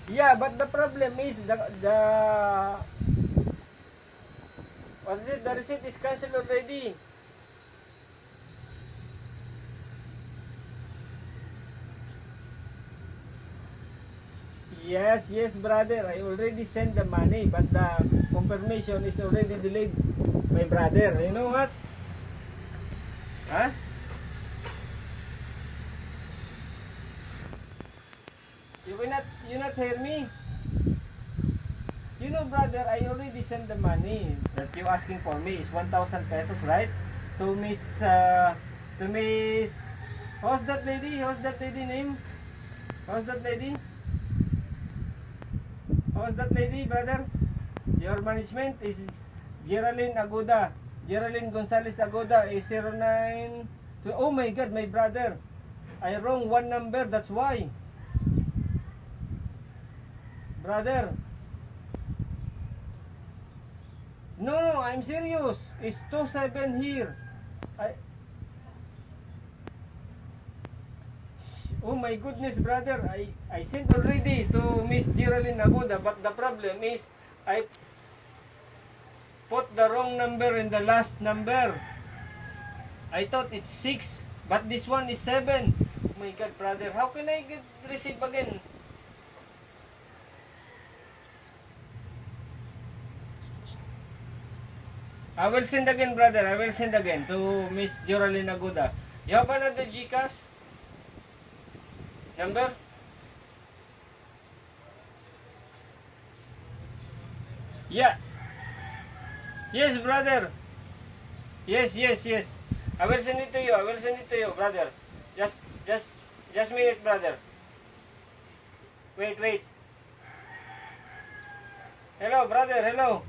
Yeah, but the problem is the what is it? The receipt is cancelled already. Yes, yes, brother. I already sent the money, but the confirmation is already delayed, my brother. You know what? Huh? You not hear me? You know, brother, I already sent the money that you asking for me is 1,000 pesos, right? To Miss, to Miss, how's that lady? How's that lady name? How's that lady? How's that lady, brother? Your management is Geraldine Aguda. Geraldine Gonzalez Aguda is 09. Oh my God, my brother. I wrong one number, that's why. Brother. No, no, I'm serious. It's 27 here. I, oh my goodness, brother. I sent already to Miss Geraldine Aguda, but the problem is I put the wrong number in the last number. I thought it's 6, but this one is 7. Oh my God, brother. How can I get receive again? I will send again, brother. I will send again to Miss Geraldine Aguda. You have another GCash number? Yeah. Yes, brother. Yes, yes, yes. I will send it to you. I will send it to you, brother. Just, just, just minute, brother. Wait, wait. Hello, brother. Hello.